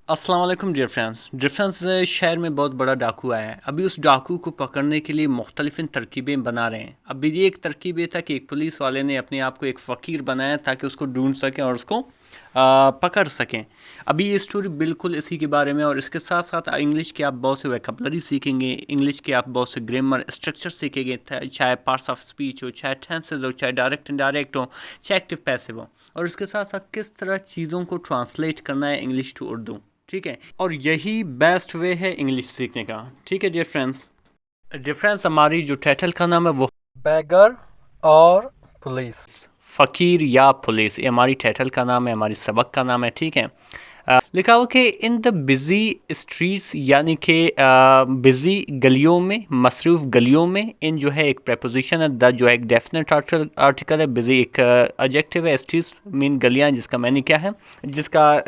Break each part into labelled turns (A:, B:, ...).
A: अस्सलाम वालेकुम dear friends शहर में बहुत बड़ा डाकू आया है। अभी उस डाकू को पकड़ने के लिए मुख्तलिफ तरकीबें बना रहे हैं। अभी ये एक तरकीब ये था कि एक पुलिस वाले ने अपने आप को एक फ़कीर बनाया ताकि उसको ढूंढ सकें और उसको पकड़ सकें। अभी ये स्टोरी बिल्कुल इसी के बारे में, और इसके साथ साथ इंग्लिश के आप बहुत से वोकैबुलरी सीखेंगे, इंग्लिश के आप बहुत से ग्रामर स्ट्रक्चर सीखेंगे, चाहे पार्ट्स ऑफ स्पीच हो, चाहे टेंसेज हो, चाहे डायरेक्ट इनडायरेक्ट हो, चाहे एक्टिव पैसिव हो, और इसके साथ साथ किस तरह चीज़ों को ट्रांसलेट करना है इंग्लिश टू उर्दू। ठीक है, और यही बेस्ट वे है इंग्लिश सीखने का। ठीक है डियर फ्रेंड्स हमारी जो टाइटल का नाम है वो
B: बैगर और पुलिस।
A: फ़कीर या पुलिस, ये हमारी टाइटल का नाम है, हमारी सबक का नाम है। ठीक है, लिखा हुआ कि इन द बिज़ी स्ट्रीट्स, यानी कि बिज़ी गलियों में, मसरूफ़ गलियों में। इन जो है एक प्रेपोजिशन है, द जो है एक डेफिनेट आर्टिकल है, बिज़ी एक एडजेक्टिव है, स्ट्रीट्स मीन गलियाँ, जिसका मैंने क्या है, जिसका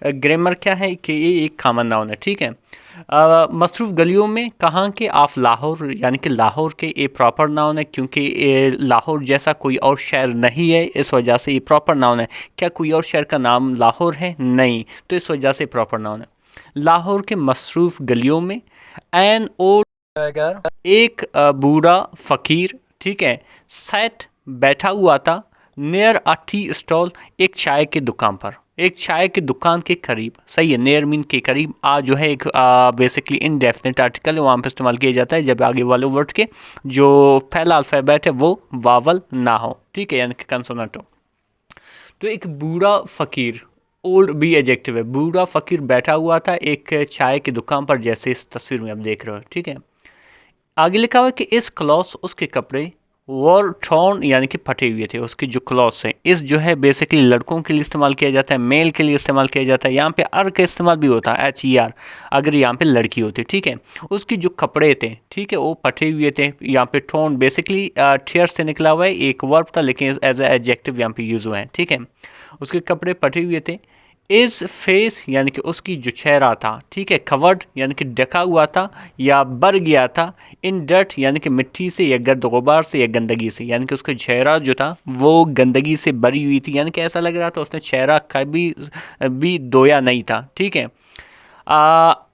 A: ग्रामर क्या है कि ये एक कॉमन नाउन है। ठीक है, मसरूफ़ गलियों में कहाँ के, ऑफ लाहौर, यानी कि लाहौर के ये प्रॉपर नाउन है, क्योंकि ये लाहौर जैसा कोई और शहर नहीं है, इस वजह से ये प्रॉपर नाउन है। क्या कोई और शहर का नाम लाहौर है? नहीं, तो इस वजह से प्रॉपर नाउन है। लाहौर के मसरूफ़ गलियों में एन ओल्ड
B: बैगर
A: एक बूढ़ा फ़कीर, ठीक है, सेट बैठा हुआ था, नियर अ टी स्टॉल, एक चाय की दुकान पर, एक चाय की दुकान के करीब। सही है, नियर मीन के करीब। आ जो है एक बेसिकली इनडेफिनेट आर्टिकल है, वहाँ पर इस्तेमाल किया जाता है जब आगे वाले वर्ड के जो पहला अल्फ़ाबेट है वो वावल ना हो। ठीक है, यानी कि कंसोनेंट हो। तो एक बूढ़ा फ़कीर, ओल्ड भी एडजेक्टिव है, बूढ़ा फ़कीर बैठा हुआ था एक चाय की दुकान पर, जैसे इस तस्वीर में आप देख रहे हो। ठीक है, आगे लिखा हुआ है कि इस क्लॉथ, उसके कपड़े, वर टॉर्न, यानी कि फटे हुए थे। उसकी जो क्लॉथ्स हैं, इस जो है बेसिकली लड़कों के लिए इस्तेमाल किया जाता है, मेल के लिए इस्तेमाल किया जाता है। यहाँ पे अर का इस्तेमाल भी होता है, HER, अगर यहाँ पे लड़की होती। ठीक है, उसकी जो कपड़े थे, ठीक है, वो फटे हुए थे। यहाँ पे टॉर्न बेसिकली टीयर से निकला हुआ है, एक वर्ब था, लेकिन एज ए एडजेक्टिव यहाँ पे यूज हुआ है। ठीक है, उसके कपड़े फटे हुए थे। इस फेस, यानी कि उसकी जो चेहरा था, ठीक है, कवर्ड यानी कि ढका हुआ था या भर गया था, इन डर्ट यानी कि मिट्टी से या गर्द गुबार से या गंदगी से, यानी कि उसका चेहरा जो था वो गंदगी से भरी हुई थी, यानी कि ऐसा लग रहा था उसने चेहरा कभी भी धोया नहीं था। ठीक है,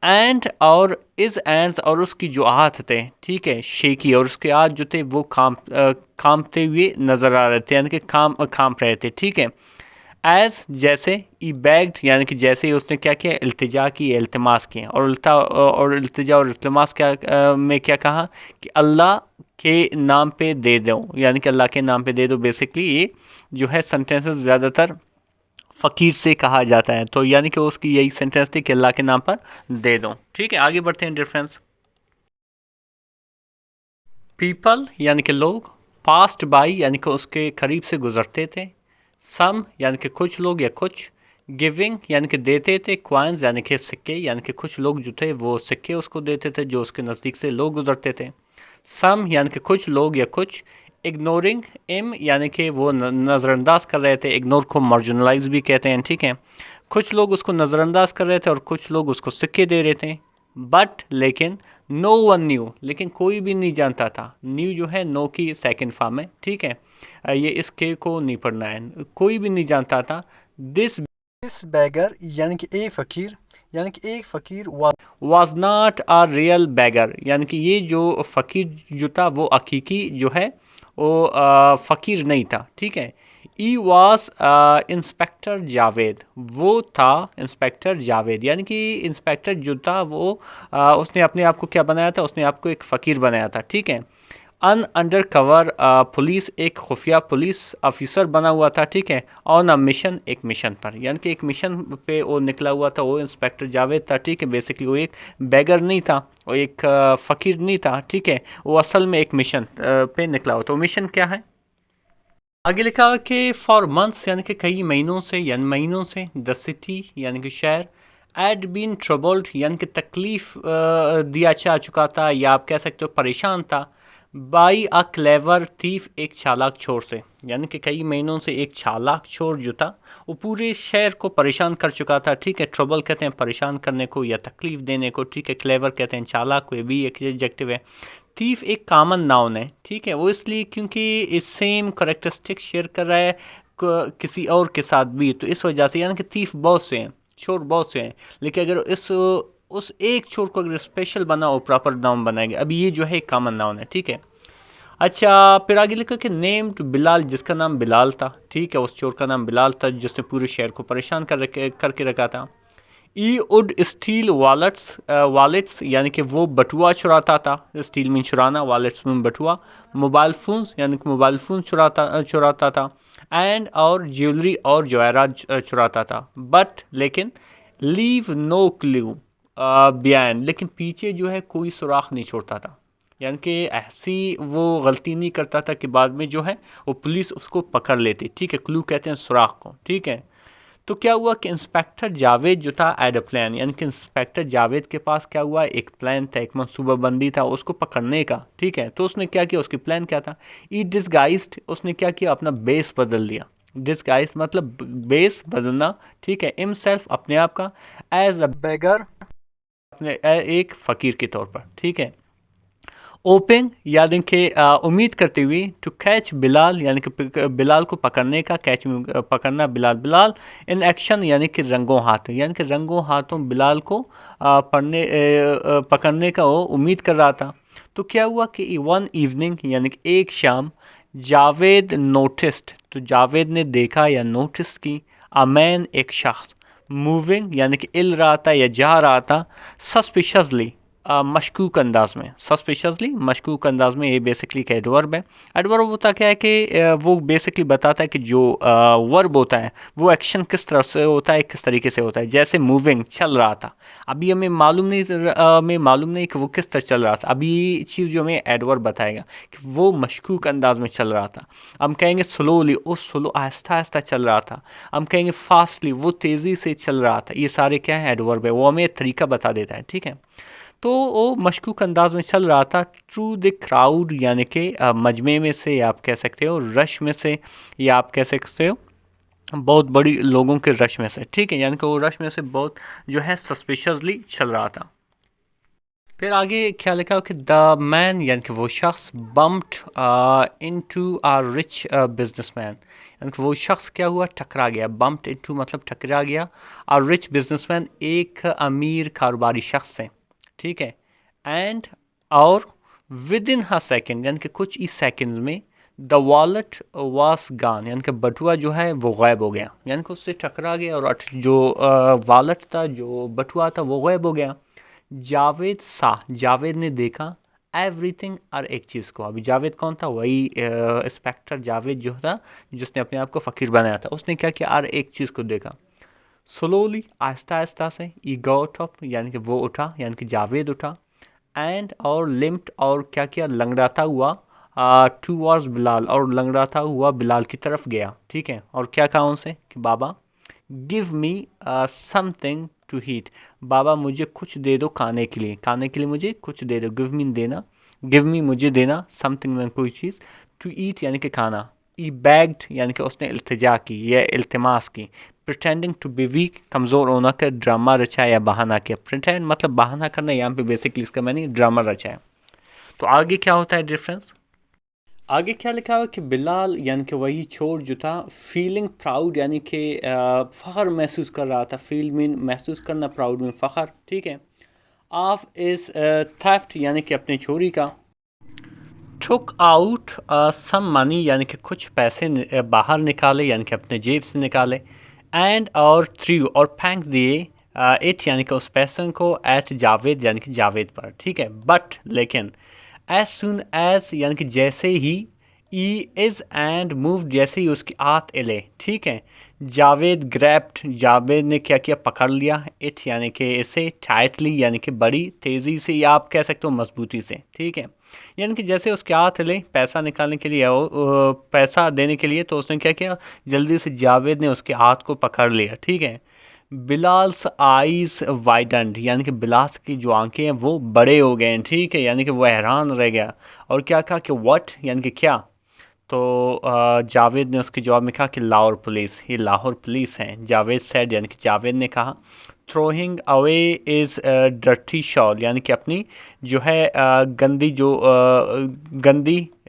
A: एंड और इस एंड्स, और उसकी जो हाथ थे, ठीक है, शेकी, और उसके हाथ जो थे वो कांपते हुए नजर आ रहे थे, यानी कि कांप रहे थे। ठीक है, एज जैसे, ई बैग्ड यानी कि जैसे ही उसने क्या किया, इल्तिजा की, इल्तिमास किए, और इल्तिजा और इल्तिमास क्या में क्या कहा कि अल्लाह के नाम पे दे दो, यानी कि अल्लाह के नाम पे दे दो। बेसिकली ये जो है सेंटेंसेस ज़्यादातर फ़कीर से कहा जाता है, तो यानी कि उसकी यही सेंटेंस थी कि अल्लाह के नाम पर दे दो। ठीक है, आगे बढ़ते हैं डिफरेंस। पीपल यानी कि लोग, पास्ट बाई यानी कि उसके करीब से गुजरते थे, सम यानी कि कुछ लोग या कुछ, गिविंग यानी कि देते थे, क्वाइंस यानी कि सिक्के, यानी कि कुछ लोग जो थे वो सिक्के उसको देते थे जो उसके नज़दीक से लोग गुजरते थे। सम यानी कि कुछ लोग या कुछ, इग्नोरिंग इम यानी कि वो नज़रअंदाज कर रहे थे, इग्नोर को मार्जिनलाइज भी कहते हैं। ठीक है, कुछ लोग उसको नज़रअंदाज कर रहे थे और कुछ लोग उसको सिक्के दे रहे थे। बट लेकिन, नो वन न्यू, लेकिन कोई भी नहीं जानता था। न्यू जो है नो की सेकंड फॉर्म है। ठीक है, ये इसके को नहीं पढ़ना है, कोई भी नहीं जानता था। दिस
B: इस बैगर यानी कि एक फ़कीर, यानी कि एक फ़कीर
A: was not a real beggar, यानी कि ये जो फ़कीर जो था वो हकीकी जो है वो फ़कीर नहीं था। ठीक है, ई वॉज इंस्पेक्टर जावेद, वो था इंस्पेक्टर जावेद, यानी कि इंस्पेक्टर जो था वो उसने अपने आप को क्या बनाया था, उसने आपको एक फ़कीर बनाया था। ठीक है, अन अंडर कवर पुलिस, एक खुफिया पुलिस ऑफिसर बना हुआ था। ठीक है, ऑन अ मिशन, एक मिशन पर, यानी कि एक मिशन पे वो निकला हुआ था, वो इंस्पेक्टर जावेद था। ठीक है, बेसिकली वो एक बैगर नहीं था, वो एक फ़कीर नहीं था। ठीक है, वो असल में एक मिशन पे निकला हुआ था। वो मिशन क्या है, आगे लिखा हुआ कि फॉर मंथ्स यानी कि कई महीनों से, यानी महीनों से, द सिटी यानी कि शहर, एड बीन ट्रबल्ड यानी कि तकलीफ दिया जा चुका था, या आप कह सकते हो परेशान था, बाई अ क्लेवर थीफ, एक चालाक चोर से, यानी कि कई महीनों से एक चालाक चोर जो था वो पूरे शहर को परेशान कर चुका था। ठीक है, ट्रबल कहते हैं परेशान करने को या तकलीफ देने को। ठीक है, क्लेवर कहते हैं चालाक को, ये भी एक एडजेक्टिव है। थीफ एक कॉमन नाउन है। ठीक है, वो इसलिए क्योंकि इस सेम करेक्टरिस्टिक्स शेयर कर रहा है किसी और के साथ भी, तो इस वजह से, यानी कि थीफ बहुत से हैं, चोर बहुत से हैं, लेकिन अगर उस एक चोर को अगर स्पेशल बना और प्रॉपर नाउन बनाएंगे, अभी ये जो है कॉमन नाउन है, ठीक है। अच्छा, फिर आगे लिखा कि नेम टू बिलाल, जिसका नाम बिलाल था, ठीक है, उस चोर का नाम बिलाल था जिसने पूरे शहर को परेशान करके रखा था। ई वुड स्टील वॉलेट्स यानी कि वो बटुआ चुराता था, स्टील में चुराना, वॉलेट्स में बटुआ। मोबाइल फ़ोन्स यानी कि मोबाइल फ़ोन चुराता था। एंड और ज्वेलरी और जवाहरात चुराता था। बट लेकिन लीव नो क्लू बिहाइंड, लेकिन पीछे जो है कोई सुराख नहीं छोड़ता था, यानी कि ऐसी वो गलती नहीं करता था कि बाद में जो है वो पुलिस उसको पकड़ लेती, ठीक है। क्लू कहते हैं सुराख को, ठीक है। तो क्या हुआ कि इंस्पेक्टर जावेद जो था एड अ प्लान, यानी कि इंस्पेक्टर जावेद के पास क्या हुआ, एक प्लान था, एक मनसूबाबंदी था उसको पकड़ने का, ठीक है। तो उसने क्या किया, उसकी प्लान क्या था, ई डिस्गाइज्ड, उसने क्या किया, अपना बेस बदल दिया। डिस्गाइज मतलब बेस बदलना, ठीक है, हिमसेल्फ अपने आप का, एज अ
B: beggar,
A: अपने एक फ़कीर के तौर पर, ठीक है। ओपिंग यानी कि उम्मीद करते हुए, टू कैच बिलाल यानी कि बिलाल को पकड़ने का, कैच पकड़ना, बिलाल इन एक्शन यानी कि रंगों हाथ, यानी कि रंगों हाथों बिलाल को पकड़ने का वो उम्मीद कर रहा था। तो क्या हुआ कि वन इवनिंग यानी कि एक शाम, जावेद नोटिस्ड, तो जावेद ने देखा या नोटिस की, अ मैन एक शख्स, मूविंग यानी कि हिल रहा था या जा रहा था, सस्पिशसली मशकूक अंदाज में, सस्पिशसली मशकूक अंदाज में, ये बेसिकली एक एडवर्ब है। एडवर्ब होता क्या है कि वो बेसिकली बताता है कि जो वर्ब होता है वो एक्शन किस तरह से होता है, किस तरीके से होता है। जैसे मूविंग, चल रहा था, अभी हमें मालूम नहीं कि वो किस तरह चल रहा था, अभी ये चीज़ जो हमें एडवर्ब बताएगा कि वो मशकूक अंदाज में चल रहा था। हम कहेंगे स्लोली, वो स्लो आहिस्ता आहिस्ता चल रहा था। हम कहेंगे फास्टली, वो तेज़ी से चल रहा था। ये सारे क्या है, एडवर्ब है, वो हमें तरीका बता देता है, ठीक है। तो वो मशकूक अंदाज में चल रहा था थ्रू द क्राउड, यानी कि मजमे में से, या आप कह सकते हो रश में से, या आप कह सकते हो बहुत बड़ी लोगों के रश में से, ठीक है। यानी कि वो रश में से बहुत जो है सस्पिशियसली चल रहा था। फिर आगे क्या लिखा हो कि द मैन यानी कि वो शख्स, बम्प्ड इनटू आ रिच बिजनेसमैन, यानी कि वो शख्स क्या हुआ, टकरा गया। बम्प्ड इनटू मतलब टकरा गया। आ रिच बिजनेसमैन, एक अमीर कारोबारी शख्स से, ठीक है। एंड और विद इन हर सेकेंड यानी कि कुछ ही सेकेंड्स में, द वॉलेट वास गॉन, यानी कि बटुआ जो है वो गायब हो गया, यानी कि उससे टकरा गया और जो वॉलेट था, जो बटुआ था, वो गायब हो गया। जावेद सा, जावेद ने देखा, एवरीथिंग और एक चीज़ को। अभी जावेद कौन था, वही इंस्पेक्टर जावेद जो था जिसने अपने आप को फ़कीर बनाया था। उसने क्या किया, और एक चीज़ को देखा। स्लोली आहिस्ता आहिस्ता से, ई गॉट अप यानी कि वो उठा, यानी कि जावेद उठा। एंड और लिम्प्ड और क्या किया, लंगड़ाता हुआ, टूवर्ड्स बिलाल, और लंगड़ाता हुआ बिलाल की तरफ गया, ठीक है। और क्या कहा उनसे कि बाबा give me something to eat, बाबा मुझे कुछ दे दो खाने के लिए, खाने के लिए मुझे कुछ दे दो। गिव मी देना, गिव मी मुझे देना, समथिंग कोई चीज़, टू ईट यानी कि खाना। ई बैग्ड यानी कि उसने इल्तिजा की या इल्तिमास की। प्रिटेंडिंग टू बी वीक, कमज़ोर होना का ड्रामा रचाया या बहाना किया। प्रिटेंड मतलब बहाना करना, यहाँ पे बेसिकली इसका मैंने ड्रामा रचाया। तो आगे क्या होता है डिफरेंस, आगे क्या लिखा हुआ कि बिलाल यानी कि वही चोर जो था, फीलिंग प्राउड यानी कि फ़ख्र महसूस कर रहा था। फील मीन महसूस करना, प्राउड में फ़ख्र, ठीक है। ऑफ इज़ थेफ्ट यानी कि अपनी चोरी का। टुक आउट सम मनी यानी कि कुछ पैसे बाहर निकाले, यानी कि अपने जेब से निकाले। एंड और थ्रू और फेंक दिए, इट यानी कि उस पैसे को, एट जावेद यानी कि जावेद पर, ठीक है। बट लेकिन एज सुन एज यानी कि जैसे ही, ई इज़ एंड मूव जैसे ही उसकी आत एले, ठीक है। जावेद ग्रैप्ड, जावेद ने क्या किया, पकड़ लिया। इट यानी कि इसे, टाइटली यानी कि बड़ी तेज़ी से, या आप कह सकते हो मजबूती से, ठीक है। यानी कि जैसे उसके हाथ ले पैसा निकालने के लिए, पैसा देने के लिए, तो उसने क्या किया, जल्दी से जावेद ने उसके हाथ को पकड़ लिया, ठीक है। बिलाल्स आइज़ वाइडन्ड यानी कि बिलास की जो आंखें हैं वो बड़े हो गए हैं, ठीक है। यानी कि वो हैरान रह गया। और क्या कहा कि व्हाट यानी कि क्या। तो जावेद ने उसके जवाब में कहा कि लाहौर पुलिस, ये लाहौर पुलिस हैं। जावेद सेड यानी कि जावेद ने कहा। Throwing away is dirty shawl यानी कि अपनी जो है गंदी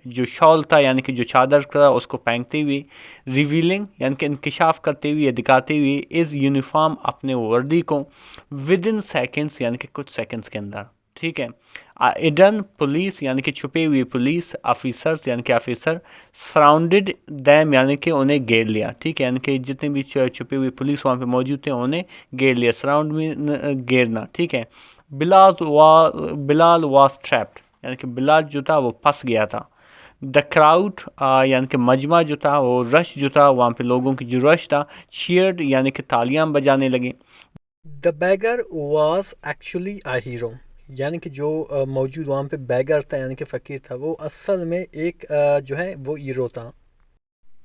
A: जो शॉल था यानी कि जो चादर था उसको पहनते हुए, रिवीलिंग यानी कि इंकिशाफ करते हुए, दिखाते हुए इस यूनिफॉर्म अपने वर्दी को विद इन सेकेंड्स यानी कि कुछ सेकेंड्स के अंदर, ठीक है। इडन पुलिस यानी कि छुपे हुए पुलिस ऑफिसर्स यानी कि ऑफिसर सराउंडेड दैम यानी कि उन्हें घेर लिया, ठीक है, यानी कि जितने भी छुपे हुए पुलिस वहाँ पे मौजूद थे उन्हें घेर लिया, सराउंड में घेरना, ठीक है। बिलाल वाज ट्रैप्ड यानी कि बिलाल जो था वो फंस गया था। द क्राउड यानी कि मजमा जो था वो रश जो था वहाँ पे लोगों की जो रश था, cheered यानी कि तालियां बजाने लगे।
B: The bagger was actually a hero, यानी कि जो मौजूद वहाँ पे बैगर था यानी कि फ़कीर था, वो असल में एक जो है वो हीरो था।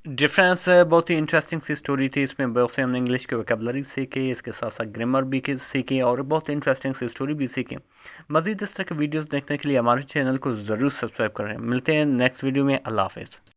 A: डिफरेंस बहुत ही इंटरेस्टिंग सी स्टोरी थी, इसमें बहुत से हमने इंग्लिश के वोकेबलरी सीखे, इसके साथ साथ ग्रामर भी सीखे और बहुत इंटरेस्टिंग सी स्टोरी भी सीखे। मज़ीद इस तरह के वीडियोस देखने के लिए हमारे चैनल को ज़रूर सब्सक्राइब करें। मिलते हैं नेक्स्ट वीडियो में। अल्लाह हाफ़िज़।